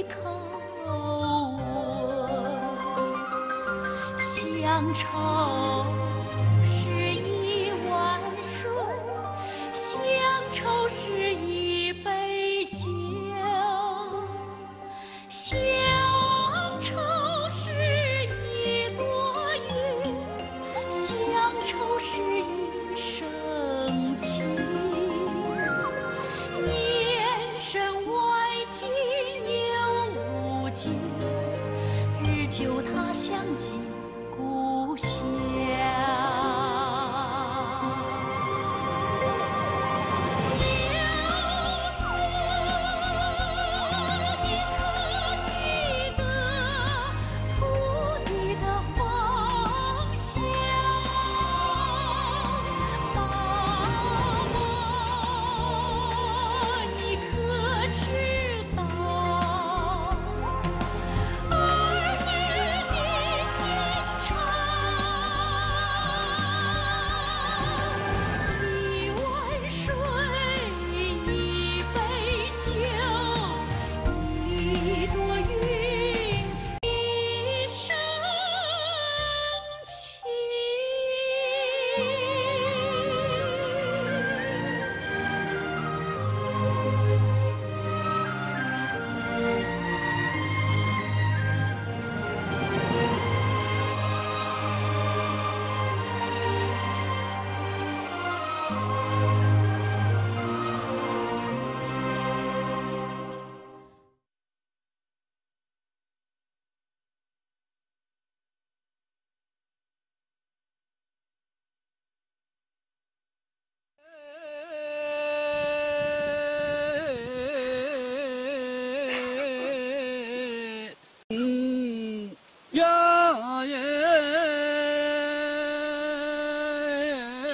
口吻，乡愁是一碗水，乡愁是一杯酒，乡愁是一朵云，乡愁是一生情。年深外境又无尽，日久他乡近故乡。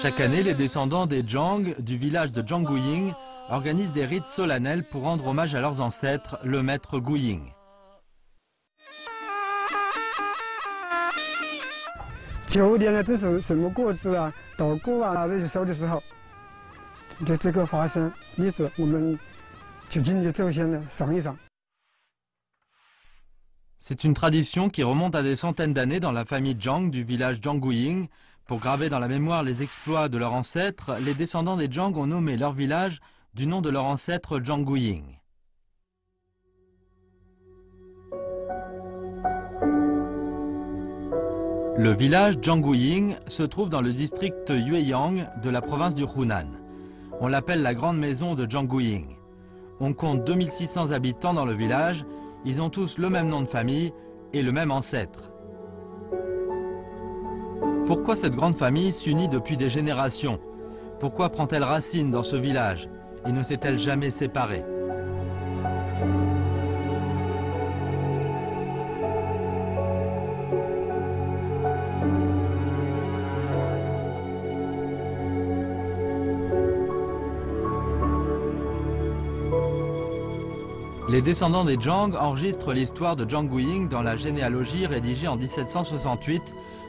Chaque année, les descendants des Zhang du village de Zhangguying organisent des rites solennels pour rendre hommage à leurs ancêtres, le maître Guying. 9年了，这是什么过节啊？捣鼓啊，那些烧的时候，就这个花香，也是我们就进去走先的赏一赏。 C'est une tradition qui remonte à des centaines d'années dans la famille Zhang du village Zhangguying. Pour graver dans la mémoire les exploits de leurs ancêtres, les descendants des Zhang ont nommé leur village du nom de leur ancêtre Zhangguying. Le village Zhangguying se trouve dans le district Yueyang de la province du Hunan. On l'appelle la grande maison de Zhangguying. On compte 2600 habitants dans le village, ils ont tous le même nom de famille et le même ancêtre. Pourquoi cette grande famille s'unit depuis des générations? Pourquoi prend-elle racine dans ce village et ne s'est-elle jamais séparée? Les descendants des Zhang enregistrent l'histoire de Zhangguying dans la généalogie rédigée en 1768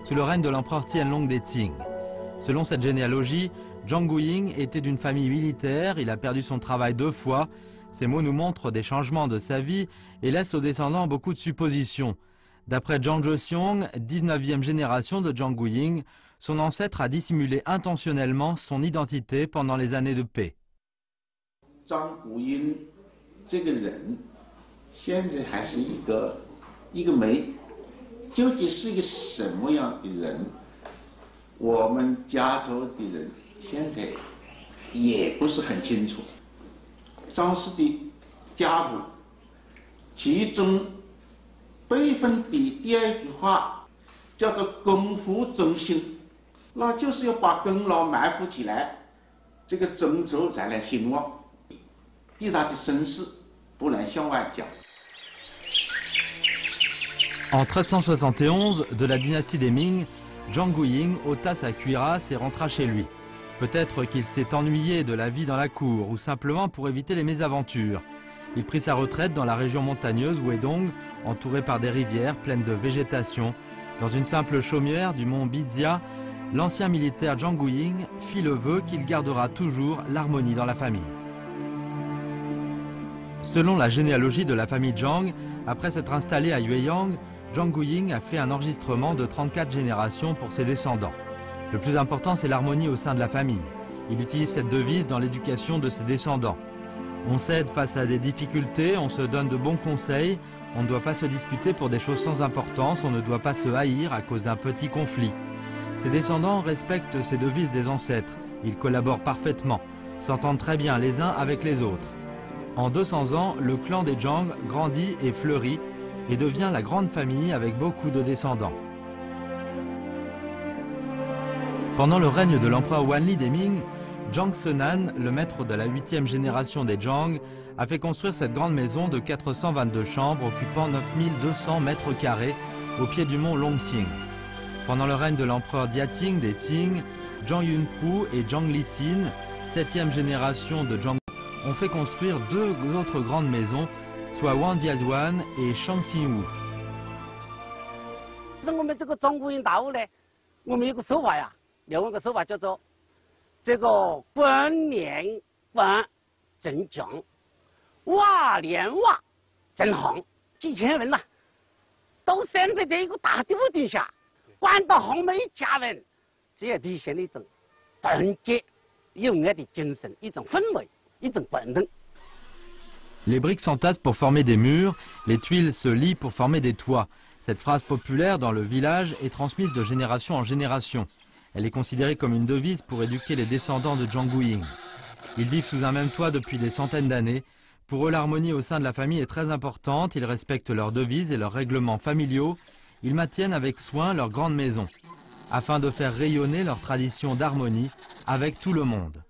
sous le règne de l'empereur Tianlong des Qing. Selon cette généalogie, Zhangguying était d'une famille militaire, il a perdu son travail 2 fois. Ces mots nous montrent des changements de sa vie et laissent aux descendants beaucoup de suppositions. D'après Zhang Zhexiong, 19e génération de Zhangguying, son ancêtre a dissimulé intentionnellement son identité pendant les années de paix. 这个人现在还是一个谜，究竟是一个什么样的人？我们家族的人现在也不是很清楚。张氏的家谱其中辈分的第2句话叫做“功夫中兴”，那就是要把功劳埋伏起来，这个宗族才能兴旺。地大的身世。 En 1371, de la dynastie des Ming, Zhangguying ôta sa cuirasse et rentra chez lui. Peut-être qu'il s'est ennuyé de la vie dans la cour ou simplement pour éviter les mésaventures. Il prit sa retraite dans la région montagneuse Wedong, entourée par des rivières pleines de végétation. Dans une simple chaumière du mont Bizia, l'ancien militaire Zhangguying fit le vœu qu'il gardera toujours l'harmonie dans la famille. Selon la généalogie de la famille Zhang, après s'être installé à Yueyang, Zhang Guiying a fait un enregistrement de 34 générations pour ses descendants. Le plus important, c'est l'harmonie au sein de la famille. Il utilise cette devise dans l'éducation de ses descendants. On s'aide face à des difficultés, on se donne de bons conseils, on ne doit pas se disputer pour des choses sans importance, on ne doit pas se haïr à cause d'un petit conflit. Ses descendants respectent ces devises des ancêtres, ils collaborent parfaitement, s'entendent très bien les uns avec les autres. En 200 ans, le clan des Zhang grandit et fleurit et devient la grande famille avec beaucoup de descendants. Pendant le règne de l'empereur Wanli des Ming, Zhang Senan, le maître de la 8e génération des Zhang, a fait construire cette grande maison de 422 chambres occupant 9200 mètres carrés au pied du mont Longxing. Pendant le règne de l'empereur Diating des Qing, Zhang Yunpu et Zhang Lixin, 7e génération de Zhang, ont fait construire 2 autres grandes maisons, soit Wang Jiaduan et Shang Xinwu. 我们这个中国人大屋呢，我们有个说法呀，有一个说法叫做这个官年官真强，瓦年瓦真行。几千人呐，都生在这一个大的屋顶下，管到后面一家人，这也体现了一种团结友爱的精神，一种氛围，一种本能。 Les briques s'entassent pour former des murs, les tuiles se lient pour former des toits. Cette phrase populaire dans le village est transmise de génération en génération. Elle est considérée comme une devise pour éduquer les descendants de Zhang Guiying. Ils vivent sous un même toit depuis des centaines d'années. Pour eux, l'harmonie au sein de la famille est très importante. Ils respectent leurs devises et leurs règlements familiaux. Ils maintiennent avec soin leur grande maison, afin de faire rayonner leur tradition d'harmonie avec tout le monde.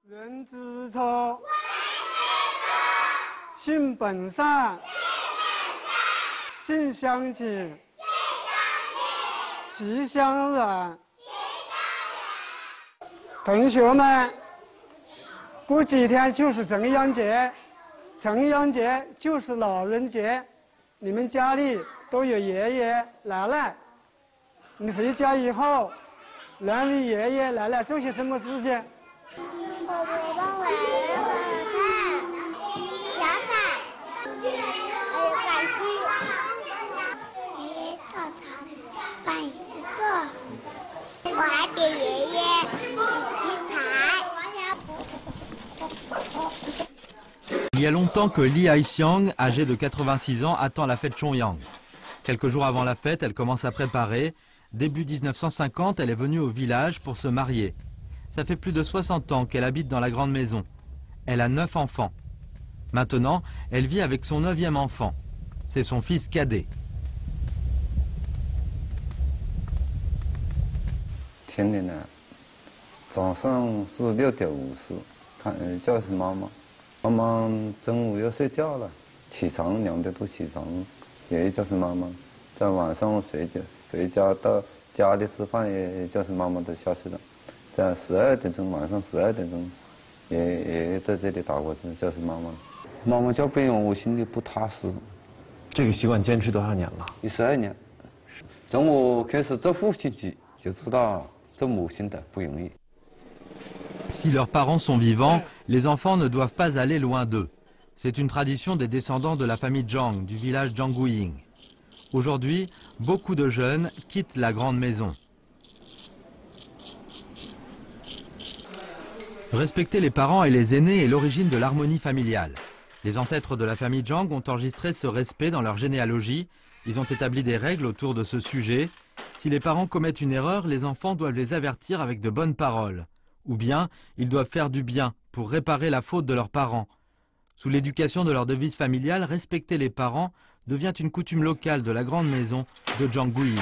人之初，性本善，性相近，习相远。同学们，过几天就是重阳节，重阳节就是老人节，你们家里都有爷爷奶奶，你回家以后，能为爷爷奶奶做些什么事情？ 我会帮奶奶做菜、夹菜，还有赶鸡。爷爷倒茶，饭一起做。我还给爷爷沏茶。 Il y a longtemps que Li Haixiang, âgée de 86 ans, attend la fête Chongyang. Quelques jours avant la fête, elle commence à préparer. Début 1950, elle est venue au village pour se marier. Ça fait plus de 60 ans qu'elle habite dans la grande maison. Elle a 9 enfants. Maintenant, elle vit avec son 9e enfant. C'est son fils cadet. 天天呢，早上是6点50，看叫醒妈妈，妈妈中午要睡觉了，起床2点多起床，爷爷叫醒妈妈，在晚上回家到家里吃饭也叫醒妈妈都下去了。 在12点钟，晚上12点钟，爷爷在这里打过去，叫醒妈妈。妈妈叫不应，我心里不踏实。这个习惯坚持多少年了？12年。从我开始做父亲起，就知道做母亲的不容易。 Si leurs parents sont vivants, les enfants ne doivent pas aller loin d'eux. C'est une tradition des descendants de la famille Zhang, du village Zhang Guiying. Aujourd'hui, beaucoup de jeunes quittent la grande maison. Respecter les parents et les aînés est l'origine de l'harmonie familiale. Les ancêtres de la famille Zhang ont enregistré ce respect dans leur généalogie. Ils ont établi des règles autour de ce sujet. Si les parents commettent une erreur, les enfants doivent les avertir avec de bonnes paroles. Ou bien, ils doivent faire du bien pour réparer la faute de leurs parents. Sous l'éducation de leur devise familiale, respecter les parents devient une coutume locale de la grande maison de Zhang Guiying.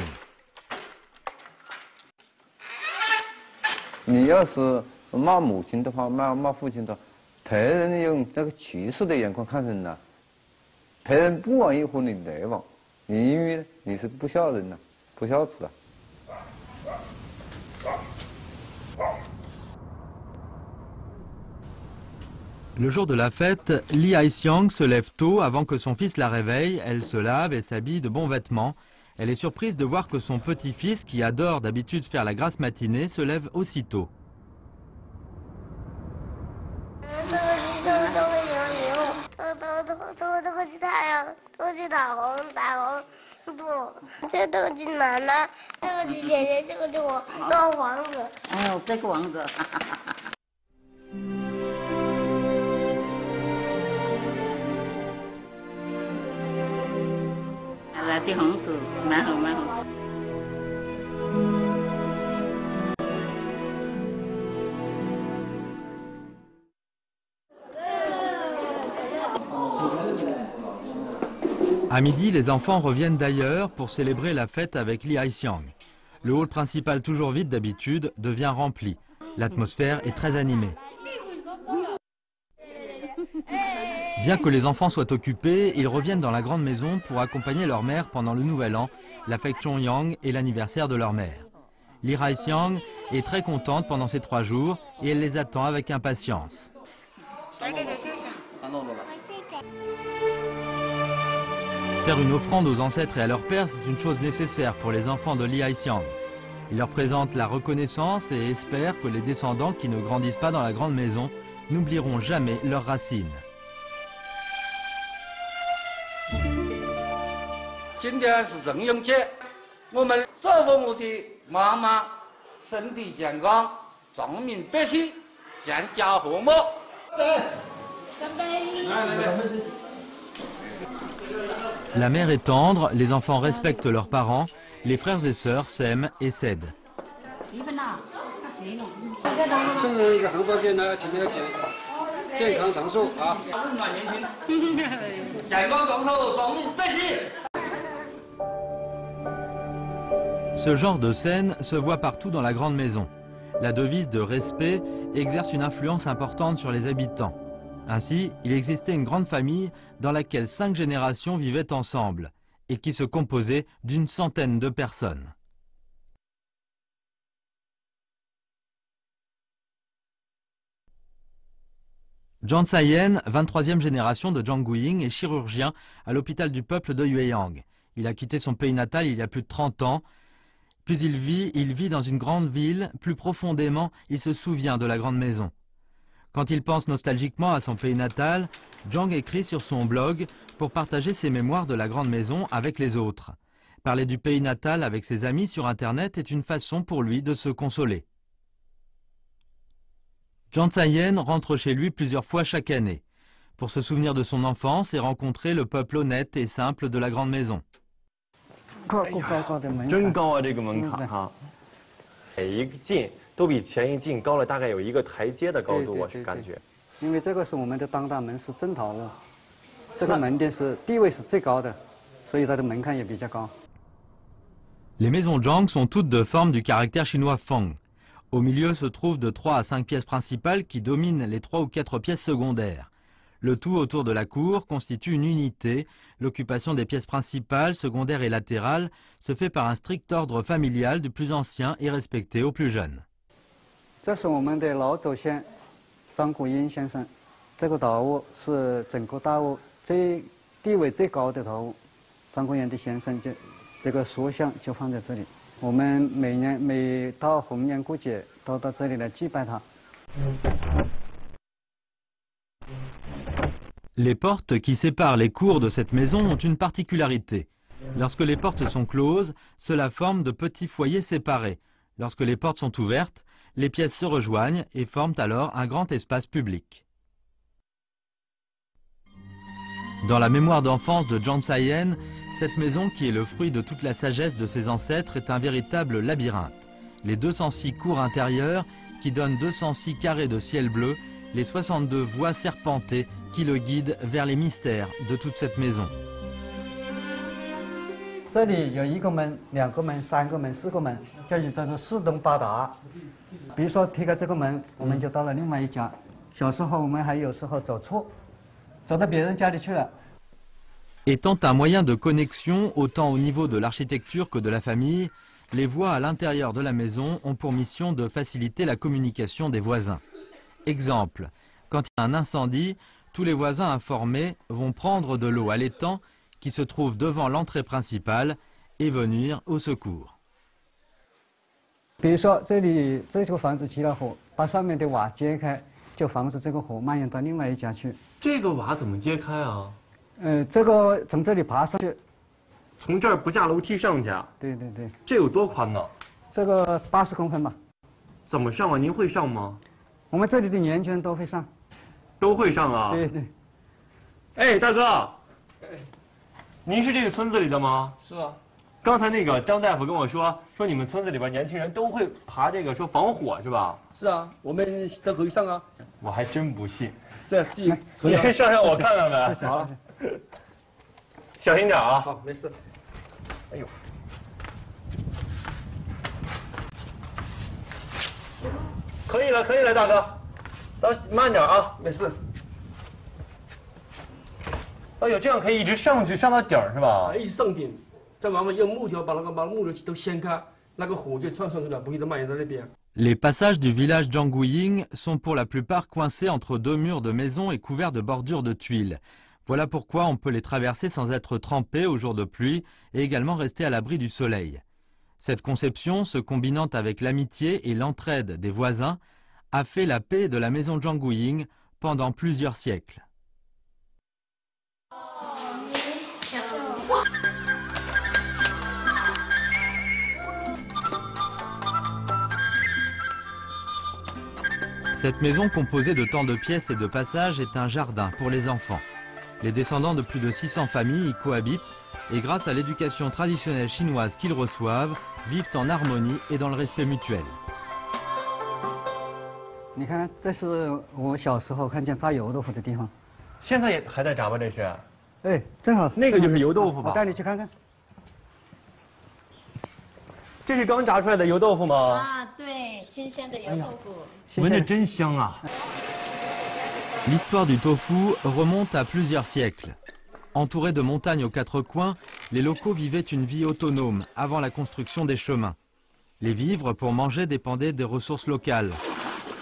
你要是骂母亲的话，骂父亲的，别人用那个歧视的眼光看人呐，别人不愿意和你来往，你因为你是不孝人呐，不孝子啊。 Le jour de la fête, Li Haixiang se lève tôt avant que son fils la réveille. Elle se lave et s'habille de bons vêtements. Elle est surprise de voir que son petit-fils, qui adore d'habitude faire la grasse matinée, se lève aussitôt. 都是大红不，这都是奶奶，这个是姐姐，这个是我，这个王子。哦，这个王子。là đi hỏng từ má hỏng. À midi, les enfants reviennent d'ailleurs pour célébrer la fête avec Li Haixiang. Le hall principal, toujours vide d'habitude, devient rempli. L'atmosphère est très animée. Bien que les enfants soient occupés, ils reviennent dans la grande maison pour accompagner leur mère pendant le Nouvel An, la fête Chongyang et l'anniversaire de leur mère. Li Haixiang est très contente pendant ces 3 jours et elle les attend avec impatience. Faire une offrande aux ancêtres et à leur père, c'est une chose nécessaire pour les enfants de Li Haixiang. Il leur présente la reconnaissance et espère que les descendants qui ne grandissent pas dans la grande maison n'oublieront jamais leurs racines. 今天是正阳节，我们祝福我的妈妈身体健康，众民百姓全家和睦。La mère est tendre, les enfants respectent leurs parents, les frères et sœurs s'aiment et s'aident. 生日一个红包给呢，今天健康长寿啊！健康长寿，众民百姓。 Ce genre de scène se voit partout dans la grande maison. La devise de respect exerce une influence importante sur les habitants. Ainsi, il existait une grande famille dans laquelle 5 générations vivaient ensemble et qui se composait d'une centaine de personnes. Zhang Saiyan, 23e génération de Zhang Guiying, est chirurgien à l'hôpital du peuple de Yueyang. Il a quitté son pays natal il y a plus de 30 ans. Plus il vit dans une grande ville, plus profondément il se souvient de la grande maison. Quand il pense nostalgiquement à son pays natal, Zhang écrit sur son blog pour partager ses mémoires de la grande maison avec les autres. Parler du pays natal avec ses amis sur Internet est une façon pour lui de se consoler. Zhang Saiyan rentre chez lui plusieurs fois chaque année, pour se souvenir de son enfance et rencontrer le peuple honnête et simple de la grande maison. 真高啊，这个门槛哈！每一个进都比前一进高了大概有一个台阶的高度，我是感觉。因为这个是我们的当大门是正桃屋，这个门店是地位是最高的，所以它的门槛也比较高。Les maisons Zhang sont toutes de forme du caractère chinois Feng. Au milieu se trouvent de 3 à 5 pièces principales qui dominent les 3 ou 4 pièces secondaires. Le tout autour de la cour constitue une unité. L'occupation des pièces principales, secondaires et latérales se fait par un strict ordre familial du plus ancien et respecté au plus jeune. 这是我们的老祖先张国英先生，这个桃屋是整个大屋地位最高的桃屋，张国英的先生这个塑像就放在这里。我们每到逢年过节都到这里来祭拜他。 Les portes qui séparent les cours de cette maison ont une particularité. Lorsque les portes sont closes, cela forme de petits foyers séparés. Lorsque les portes sont ouvertes, les pièces se rejoignent et forment alors un grand espace public. Dans la mémoire d'enfance de Zhang Saiyan, cette maison, qui est le fruit de toute la sagesse de ses ancêtres, est un véritable labyrinthe. Les 206 cours intérieures, qui donnent 206 carrés de ciel bleu, les 62 voies serpentées qui le guident vers les mystères de toute cette maison. 这里有1个门、2个门、3个门、4个门，叫做四通八达。比如说推开这个门，我们就到了另外一家。小时候我们还有时候走错，走到别人家里去了。 Étant un moyen de connexion autant au niveau de l'architecture que de la famille, les voies à l'intérieur de la maison ont pour mission de faciliter la communication des voisins. Exemple, quand il y a un incendie, tous les voisins informés vont prendre de l'eau à l'étang qui se trouve devant l'entrée principale et venir au secours. 比如说这个房子起了火，把上面的瓦揭开，就防止这个火蔓延到另外一家去。这个瓦怎么揭开啊？这个从这里爬上去，从这儿不下楼梯上去啊？对对对。这有多宽呢？这个80公分吧。怎么上啊？您会上吗？我们这里的年轻人都会上。都会上啊？对对。哎，大哥，您是这个村子里的吗？是啊。刚才那个张大夫跟我说你们村子里边年轻人都会爬这个，说防火是吧？是啊，我们都可以上啊。我还真不信。是啊，是。你先上我看看呗。是好，小心点啊。好，没事。哎呦。可以了，可以了，大哥，咱慢点啊。没事。哎呦，这样可以一直上去，上到顶是吧？一直上顶，再麻烦用木条把木头都掀开，那个火就窜上去了，不会蔓延到那边。 Les passages du village Zhangguying sont pour la plupart coincés entre deux murs de maisons et couverts de bordures de tuiles. Voilà pourquoi on peut les traverser sans être trempé au jour de pluie et également rester à l'abri du soleil. Cette conception, se combinant avec l'amitié et l'entraide des voisins, a fait la paix de la maison Zhangguying pendant plusieurs siècles. Cette maison composée de tant de pièces et de passages est un jardin pour les enfants. Les descendants de plus de 600 familles y cohabitent et grâce à l'éducation traditionnelle chinoise qu'ils reçoivent, vivent en harmonie et dans le respect mutuel. 你看，这是我小时候看见炸油豆腐的地方。现在也还在炸吗？这是？哎，正好。那个就是油豆腐吧？我带你去看看。这是刚炸出来的油豆腐吗？啊，对，新鲜的油豆腐。闻着真香啊！ L'histoire du tofu remonte à plusieurs siècles. Entourés de montagnes aux quatre coins, les locaux vivaient une vie autonome avant la construction des chemins. Les vivres pour manger dépendaient des ressources locales.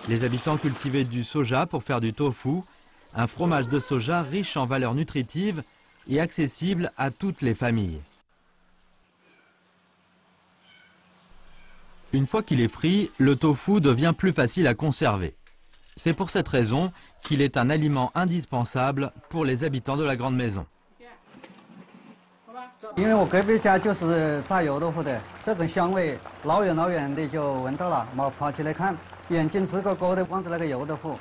Les habitants cultivaient du soja pour faire du tofu, un fromage de soja riche en valeurs nutritives et accessible à toutes les familles. Une fois qu'il est frit, le tofu devient plus facile à conserver. C'est pour cette raison qu'il est un aliment indispensable pour les habitants de la grande maison. 因为我隔壁家就是炸油豆腐的，这种香味老远老远的就闻到了，我跑起来看，眼睛直勾勾的望着那个油豆腐。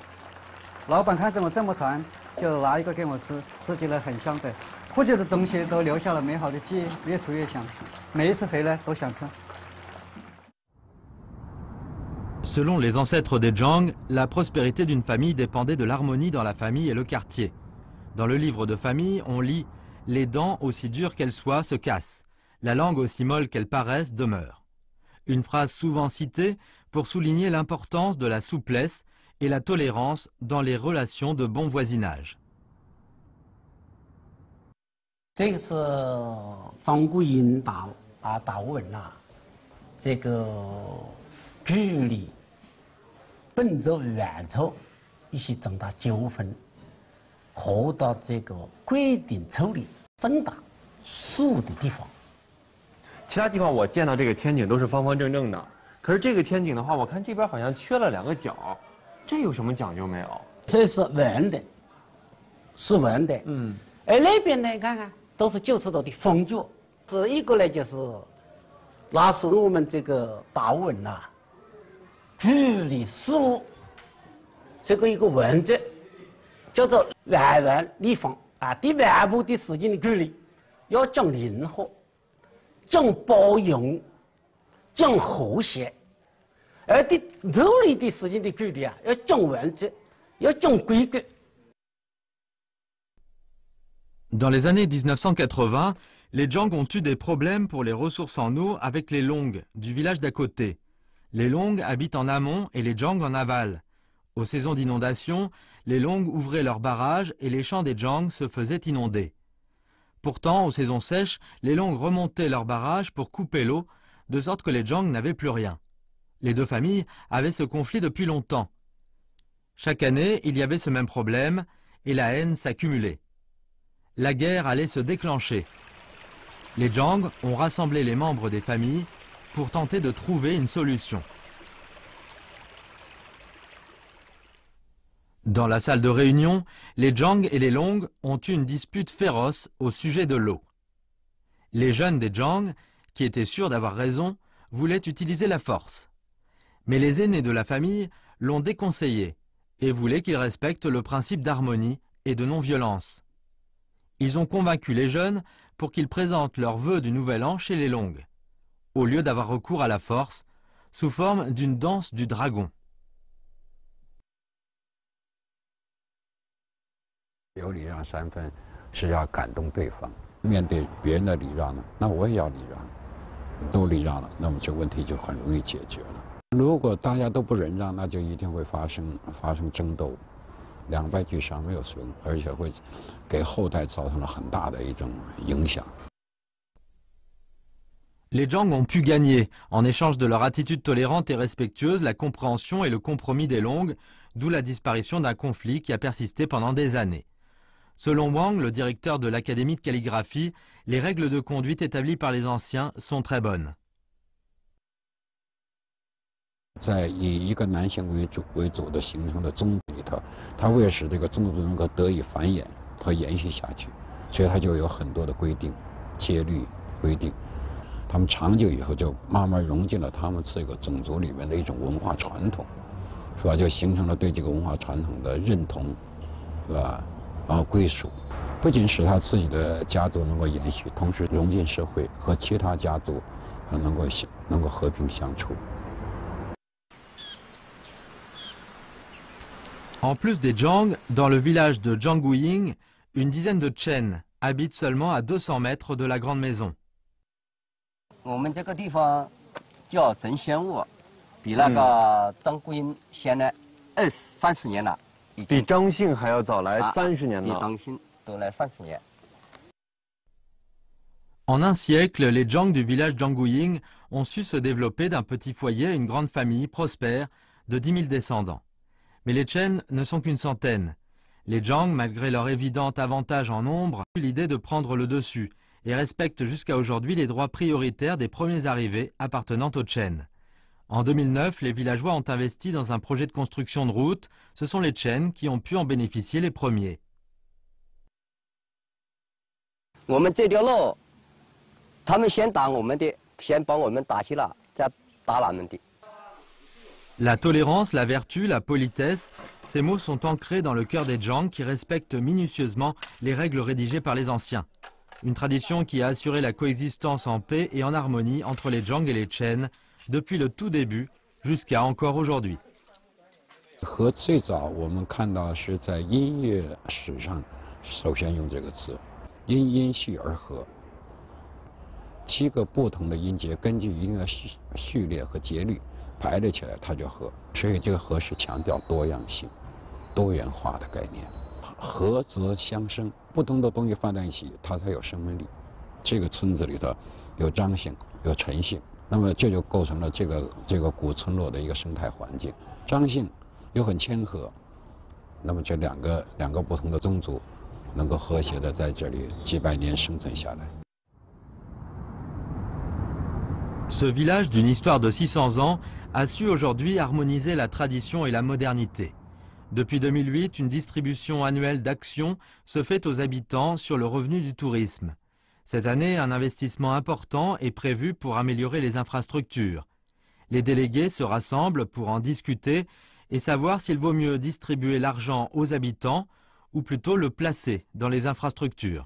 老板看着我这么馋，就拿一个给我吃，吃起来很香的，附近的东西都留下了美好的记忆，越吃越香，每一次回来都想吃。 Selon les ancêtres des Zhang, la prospérité d'une famille dépendait de l'harmonie dans la famille et le quartier. Dans le livre de famille, on lit « Les dents, aussi dures qu'elles soient, se cassent. La langue, aussi molle qu'elle paraisse, demeure. » Une phrase souvent citée pour souligner l'importance de la souplesse et la tolérance dans les relations de bon voisinage. 这个是张国英大文啊，这个距离本着原则一些重大纠纷，或到这个规定处理重大事务的地方。其他地方我见到这个天井都是方方正正的，可是这个天井的话，我看这边好像缺了2个角，这有什么讲究没有？这是圆的，是圆的。嗯。而那边呢，看看都是90度的方角，这一个呢就是，那是我们这个大文呐。 距离事物这个一个原则，叫做外圆立方啊，对外部的事情的距离要讲灵活，讲包容，讲和谐；而对内里的事情的距离啊，要讲原则，要讲规矩。Dans les années 1980, les Zhang ont eu des problèmes pour les ressources en eau avec les Long du village d'à côté. Les Long habitent en amont et les Zhang en aval. Aux saisons d'inondation, les Long ouvraient leurs barrages et les champs des Zhang se faisaient inonder. Pourtant, aux saisons sèches, les Long remontaient leurs barrages pour couper l'eau, de sorte que les Zhang n'avaient plus rien. Les deux familles avaient ce conflit depuis longtemps. Chaque année, il y avait ce même problème et la haine s'accumulait. La guerre allait se déclencher. Les Zhang ont rassemblé les membres des familles pour tenter de trouver une solution. Dans la salle de réunion, les Zhang et les Long ont eu une dispute féroce au sujet de l'eau. Les jeunes des Zhang, qui étaient sûrs d'avoir raison, voulaient utiliser la force. Mais les aînés de la famille l'ont déconseillé et voulaient qu'ils respectent le principe d'harmonie et de non-violence. Ils ont convaincu les jeunes pour qu'ils présentent leurs vœux du Nouvel An chez les Long, au lieu d'avoir recours à la force, sous forme d'une danse du dragon. 有礼让三分是要感动对方，面对别人的礼让呢，那我也要礼让，都礼让了，那么这问题就很容易解决了。如果大家都不忍让，那就一定会发生争斗，两败俱伤没有损，而且会给后代造成了很大的一种影响。 Les Zhang ont pu gagner, en échange de leur attitude tolérante et respectueuse, la compréhension et le compromis des Long, d'où la disparition d'un conflit qui a persisté pendant des années. Selon Wang, le directeur de l'Académie de calligraphie, les règles de conduite établies par les anciens sont très bonnes. 在以一个男性为主的形成的宗族里头，他为了使这个宗族能够得以繁衍和延续下去，所以他就有很多的规定、戒律规定。 他们长久以后就慢慢融进了他们这个种族里面的一种文化传统，是吧？就形成了对这个文化传统的认同，是吧？然后归属，不仅使他自己的家族能够延续，同时融进社会，和其他家族能够和平相处。 En plus des Zhang, dans le village de Zhangguying, une dizaine de Chen habitent seulement à 200 mètres de la grande maison. 我们这个地方叫真仙坞，比那个张国英先来30年了。比张姓还要早来30年了。比张姓都来30年。En un siècle, les Zhang du village Zhangguying ont su se développer d'un petit foyer à une grande famille prospère de 10 000 descendants. Mais les Chen ne sont qu'une centaine. Les Zhang, malgré leur évident avantage en nombre, ont eu l'idée de prendre le dessus et respectent jusqu'à aujourd'hui les droits prioritaires des premiers arrivés appartenant aux Chen. En 2009, les villageois ont investi dans un projet de construction de route. Ce sont les Chen qui ont pu en bénéficier les premiers. La tolérance, la vertu, la politesse, ces mots sont ancrés dans le cœur des Zhang qui respectent minutieusement les règles rédigées par les anciens. Une tradition qui a assuré la coexistence en paix et en harmonie entre les Zhang et les Chen depuis le tout début jusqu'à encore aujourd'hui. 和最早我们看到是在音乐史上首先用这个字，音序而和。7个不同的音节根据一定的序列和节律排列起来，它就和。所以这个和是强调多样性、多元化的概念。和则相生，不同的东西放在一起，它才有生命力。这个村子里头有张姓，有陈姓，那么这就构成了这个古村落的一个生态环境。张姓又很谦和，那么这两个不同的宗族能够和谐的在这里几百年生存下来。 Ce village d'une histoire de 600 ans a su aujourd'hui harmoniser la tradition et la modernité. Depuis 2008, une distribution annuelle d'actions se fait aux habitants sur le revenu du tourisme. Cette année, un investissement important est prévu pour améliorer les infrastructures. Les délégués se rassemblent pour en discuter et savoir s'il vaut mieux distribuer l'argent aux habitants ou plutôt le placer dans les infrastructures.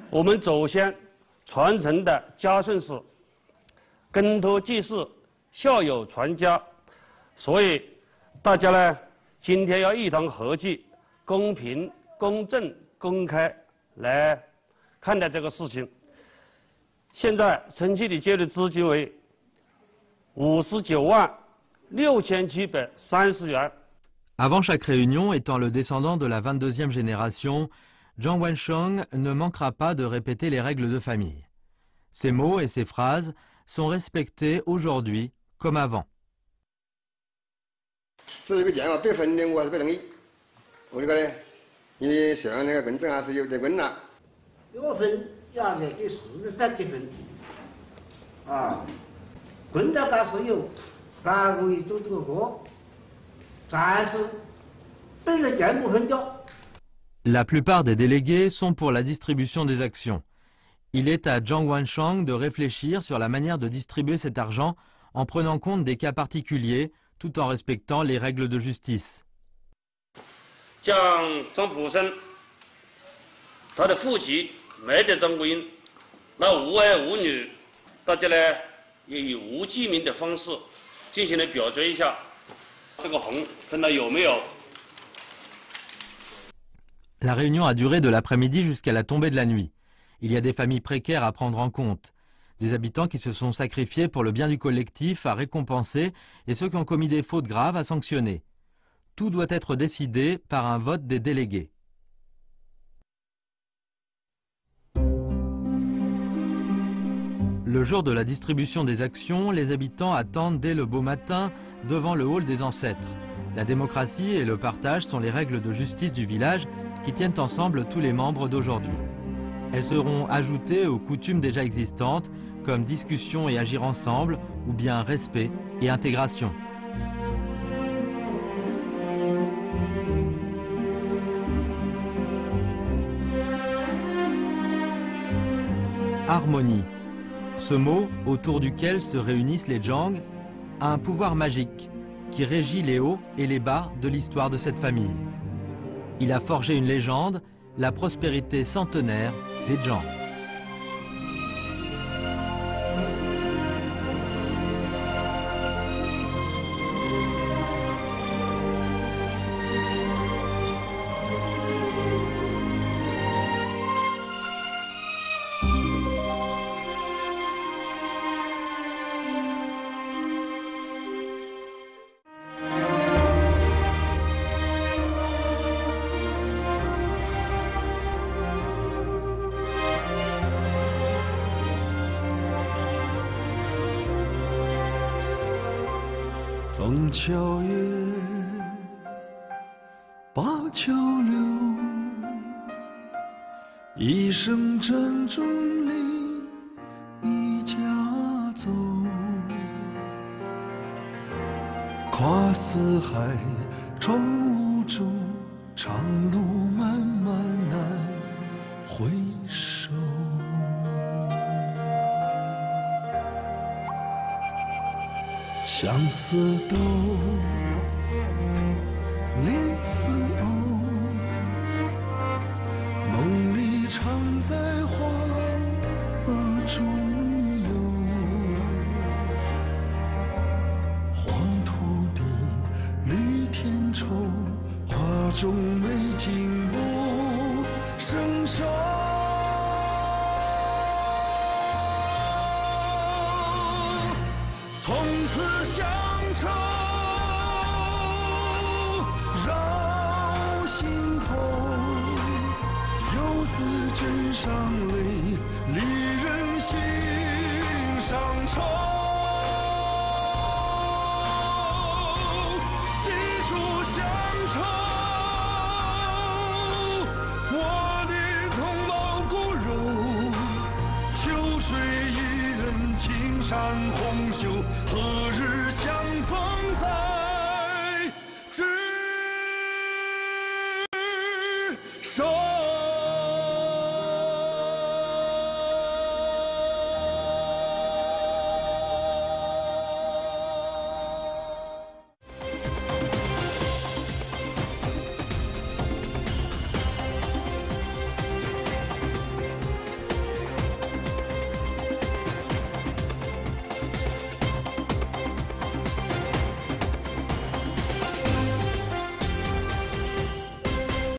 我们祖先传承的家训是根托济世，孝有传家。 所以，大家呢，今天要一同合计、公平、公正、公开来看待这个事情。现在城区里借的资金为596730元。Avant chaque réunion, étant le descendant de la 22e génération, Zhang Wensheng ne manquera pas de répéter les règles de famille. Ces mots et ces phrases sont respectés aujourd'hui comme avant. 至于一个讲1分的，我还是不同意。为这个呢，因为像那个文章还是有点问了。1分要在这40分，啊，文章它是有，它可以做这个活，但是被人见不分掉。 La plupart des délégués sont pour la distribution des actions. Il est à Zhang Wanshang de réfléchir sur la manière de distribuer cet argent en prenant compte des cas particuliers tout en respectant les règles de justice. 像张普生，他的父亲没在张国英，那无儿无女，大家呢也以无记名的方式进行了表决一下，这个红分了有没有？ La réunion a duré de l'après-midi jusqu'à la tombée de la nuit. Il y a des familles précaires à prendre en compte, des habitants qui se sont sacrifiés pour le bien du collectif à récompenser et ceux qui ont commis des fautes graves à sanctionner. Tout doit être décidé par un vote des délégués. Le jour de la distribution des actions, les habitants attendent dès le beau matin devant le hall des ancêtres. La démocratie et le partage sont les règles de justice du village qui tiennent ensemble tous les membres d'aujourd'hui. Elles seront ajoutées aux coutumes déjà existantes, comme discussion et agir ensemble, ou bien respect et intégration. Harmonie. Ce mot, autour duquel se réunissent les Zhang, a un pouvoir magique qui régit les hauts et les bas de l'histoire de cette famille. Il a forgé une légende, la prospérité centenaire des Zhang.枫桥夜，灞桥流，一声阵钟离你家走。跨四海，闯五洲，长路漫漫难回首。 相思豆，恋丝藕，梦里常在花中游。黄土地，绿田畴，花中美景不胜收。 从此乡愁绕心头，游子枕上泪，离人心上愁。记住乡愁，我的同胞骨肉，秋水一人，青山红袖，何日相逢在？